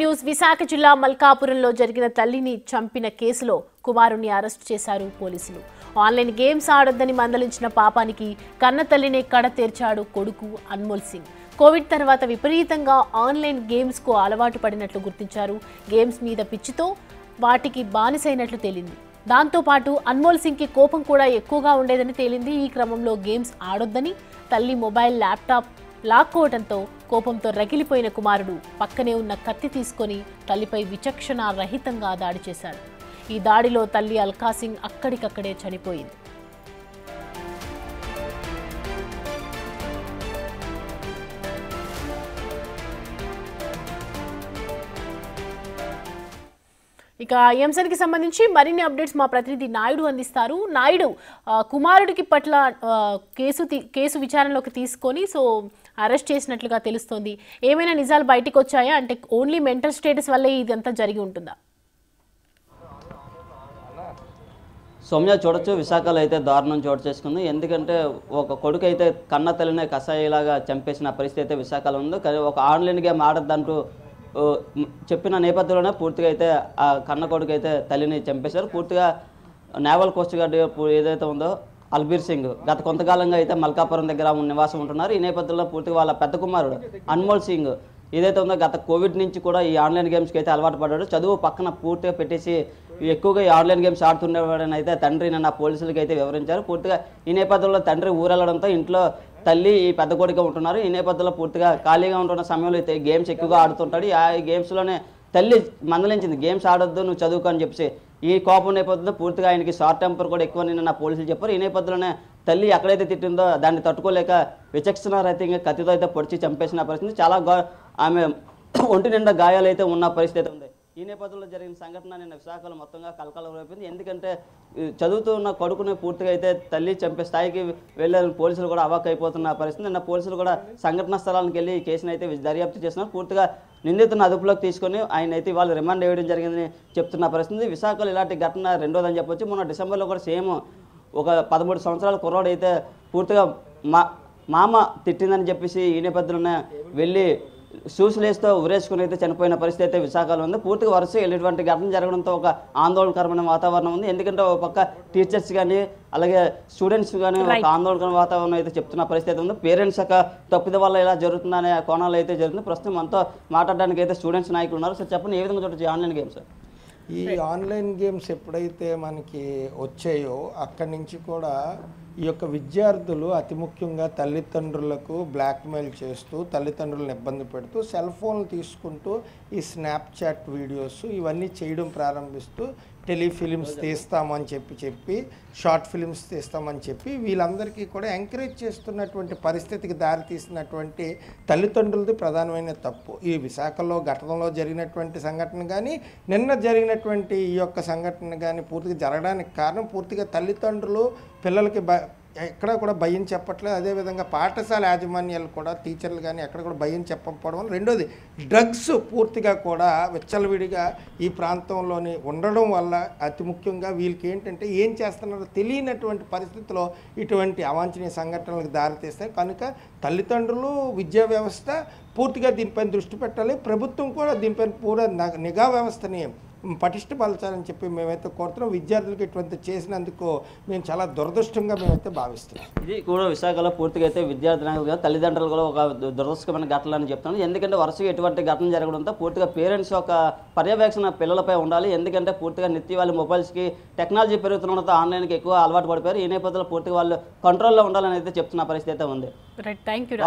News Visakha జిల్లా మల్కాపురంలో జరిగిన తల్లిని చంపిన కేసులో కుమారుణ్ణి అరెస్ట్ చేశారు పోలీసులు. ఆన్లైన్ గేమ్స్ ఆడొద్దని మందలించిన పాపానికి కన్న తల్లినే కడ తీర్చాడు కొడుకు అన్మోల్ సింగ్. కోవిడ్ తర్వాత విపరీతంగా ఆన్లైన్ గేమ్స్ కు అలవాటు పడినట్లు గుర్తించారు. గేమ్స్ మీద పిచ్చితో వాటికి బానిసైనట్లు తేలింది. దాంతో పాటు అన్మోల్ సింగ్ కి కోపం కూడా ఎక్కువగా ఉండేదని తేలింది. ఈ క్రమంలో గేమ్స్ ఆడొద్దని తల్లి మొబైల్ ల్యాప్టాప్ లాక్కోవడంతో కోపంతో రగిలిపోయిన కుమారుడు పక్కనే ఉన్న కత్తి తీసుకొని తల్లిపై విచక్షణ రహితంగా దాడి చేశాడు. ఈ దాడిలో తల్లి అల్కా సింగ్ అక్కడికక్కడే చనిపోయింది. ఇక ఈ అంశానికి సంబంధించి మరిన్ని అప్డేట్స్ మా ప్రతినిధి నాయుడు అందిస్తారు. నాయుడు, కుమారుడికి పట్ల కేసు విచారణలోకి తీసుకొని అరెస్ట్ చేసినట్లుగా తెలుస్తోంది. ఏమైనా నిజాలు బయటకు వచ్చాయా? అంటే ఓన్లీ మెంటల్ స్టేటస్ వల్లే ఇదంతా జరిగి ఉంటుందా? సౌమ్య, చూడొచ్చు, విశాఖలో అయితే దారుణం చోటు చేసుకుంది. ఎందుకంటే ఒక కొడుకు అయితే కన్న తల్లినే కషాయిలాగా చంపేసిన పరిస్థితి అయితే విశాఖలో ఉంది. కానీ ఒక ఆన్లైన్ గేమ్ ఆడద్దంటూ చెప్పిన నేపథ్యంలోనే పూర్తిగా అయితే ఆ కన్న కొడుకు అయితే తల్లిని చంపేశారు. పూర్తిగా నేవల్ కోస్ట్ గార్డ్ ఏదైతే ఉందో అల్బీర్ సింగ్ గత కొంతకాలంగా అయితే మల్కాపురం దగ్గర నివాసం ఉంటున్నారు. ఈ నేపథ్యంలో పూర్తిగా వాళ్ళ పెద్ద కుమారుడు అన్మోల్ సింగ్ ఏదైతే ఉందో గత కోవిడ్ నుంచి కూడా ఈ ఆన్లైన్ గేమ్స్కి అయితే అలవాటు పడ్డాడు. చదువు పక్కన పూర్తిగా పెట్టేసి ఎక్కువగా ఈ ఆన్లైన్ గేమ్స్ ఆడుతుండేవాడని అయితే తండ్రి నిన్న పోలీసులకి అయితే వివరించారు. పూర్తిగా ఈ నేపథ్యంలో తండ్రి ఊరెళ్ళడంతో ఇంట్లో తల్లి ఈ పెద్ద కొడుకు ఉంటున్నారు. ఈ నేపథ్యంలో పూర్తిగా ఖాళీగా ఉంటున్న సమయంలో అయితే గేమ్స్ ఎక్కువగా ఆడుతుంటాడు. ఆ గేమ్స్లోనే తల్లి మందలించింది, గేమ్స్ ఆడొద్దు, నువ్వు చదువుకో అని చెప్పి. ఈ కోపం నేపథ్యంలో పూర్తిగా ఆయనకి షార్ట్ టెంపర్ కూడా ఎక్కువ నిన్న పోలీసులు చెప్పారు. ఈ నేపథ్యంలోనే తల్లి ఎక్కడైతే తిట్టిందో దాన్ని తట్టుకోలేక విచక్షణ రహితంగా కత్తితో అయితే పొడిచి చంపేసిన పరిస్థితి. చాలా ఆమె ఒంటి నిండా గాయాలు అయితే ఉన్న పరిస్థితి ఉంది. ఈ నేపథ్యంలో జరిగిన సంఘటన నిన్న విశాఖలో మొత్తంగా కలకలం రేపింది. ఎందుకంటే చదువుతూ ఉన్న కొడుకుని పూర్తిగా అయితే తల్లి చంపే స్థాయికి వెళ్ళారు. పోలీసులు కూడా అవాక్ అయిపోతున్న పరిస్థితి. నిన్న పోలీసులు కూడా సంఘటన స్థలానికి వెళ్ళి ఈ కేసును అయితే దర్యాప్తు చేస్తున్నారు. పూర్తిగా నిందితులను అదుపులోకి తీసుకొని ఆయన అయితే వాళ్ళు రిమాండ్ వేయడం జరిగిందని చెప్తున్న పరిస్థితి. విశాఖలో ఇలాంటి ఘటన రెండోదని చెప్పొచ్చు. మొన్న డిసెంబర్లో కూడా సేమ్ ఒక 13 సంవత్సరాల కుర్రాడు అయితే పూర్తిగా మామ తిట్టిందని చెప్పేసి ఈ నేపథ్యంలోనే వెళ్ళి షూస్లేస్తో ఉరేసుకుని అయితే చనిపోయిన పరిస్థితి అయితే విశాఖలో ఉంది. పూర్తిగా వరుసగా ఇలాంటి ఘటన జరగడంతో ఒక ఆందోళనకరమైన వాతావరణం ఉంది. ఎందుకంటే ఒక పక్క టీచర్స్ కానీ అలాగే స్టూడెంట్స్ కానీ ఒక ఆందోళనకరమైన వాతావరణం అయితే చెప్తున్న పరిస్థితి ఉంది. పేరెంట్స్ యొక్క తప్పిద వల్ల ఇలా జరుగుతుందనే కోణాలు అయితే జరుగుతుంది. ప్రస్తుతం మనతో మాట్లాడడానికి అయితే స్టూడెంట్స్ నాయకులు ఉన్నారు. సార్ చెప్పండి, ఏ విధంగా చూడొచ్చు ఆన్లైన్ గేమ్స్? ఈ ఆన్లైన్ గేమ్స్ ఎప్పుడైతే మనకి వచ్చాయో అక్కడి నుంచి కూడా ఈ యొక్క విద్యార్థులు అతి ముఖ్యంగా తల్లిదండ్రులకు బ్లాక్మెయిల్ చేస్తూ తల్లిదండ్రులను ఇబ్బంది పెడుతూ సెల్ ఫోన్లు తీసుకుంటూ ఈ స్నాప్చాట్ వీడియోస్ ఇవన్నీ చేయడం ప్రారంభిస్తూ టెలిఫిలిమ్స్ తీస్తామని చెప్పి షార్ట్ ఫిలిమ్స్ తీస్తామని చెప్పి వీళ్ళందరికీ కూడా ఎంకరేజ్ చేస్తున్నటువంటి పరిస్థితికి దారితీసినటువంటి తల్లిదండ్రులది ప్రధానమైన తప్పు. ఈ విశాఖలో ఘటనలో జరిగినటువంటి సంఘటన కానీ నిన్న జరిగినటువంటి ఈ యొక్క సంఘటన కానీ పూర్తిగా జరగడానికి కారణం పూర్తిగా తల్లిదండ్రులు పిల్లలకి ఎక్కడ కూడా భయం చెప్పట్లేదు. అదేవిధంగా పాఠశాల యాజమాన్యాలు కూడా టీచర్లు కానీ ఎక్కడ కూడా భయం చెప్పకపోవడం వల్ల, రెండోది డ్రగ్స్ పూర్తిగా కూడా విచ్చలవిడిగా ఈ ప్రాంతంలోని ఉండడం వల్ల అతి ముఖ్యంగా వీళ్ళకి ఏంటంటే ఏం చేస్తున్నారో తెలియనటువంటి పరిస్థితిలో ఇటువంటి అవాంఛనీయ సంఘటనలకు దారితీస్తాయి. కనుక తల్లిదండ్రులు, విద్యా వ్యవస్థ పూర్తిగా దీనిపైన దృష్టి పెట్టాలి. ప్రభుత్వం కూడా దీనిపైన పూర్వ నిఘా వ్యవస్థని పటిష్టపరచాలని చెప్పి మేమైతే కోరుతున్నాం. విద్యార్థులకు ఇటువంటి చేసినందుకు మేము చాలా దురదృష్టంగా మేమైతే భావిస్తున్నాం. ఇది కూడా విశాఖలో పూర్తిగా అయితే విద్యార్థులు తల్లిదండ్రులు కూడా ఒక దురదృష్టమైన ఘటనలు అని చెప్తున్నాను. ఎందుకంటే వరుసగా ఎటువంటి ఘటన జరగడంతో పూర్తిగా పేరెంట్స్ యొక్క పర్యవేక్షణ పిల్లలపై ఉండాలి. ఎందుకంటే పూర్తిగా నిత్య వాళ్ళ మొబైల్స్కి టెక్నాలజీ పెరుగుతుండడంతో ఆన్లైన్కి ఎక్కువ అలవాటు పడిపోయారు. ఈ నేపథ్యంలో పూర్తిగా వాళ్ళు కంట్రోల్లో ఉండాలని అయితే చెప్తున్న పరిస్థితి అయితే ఉంది. Thank you.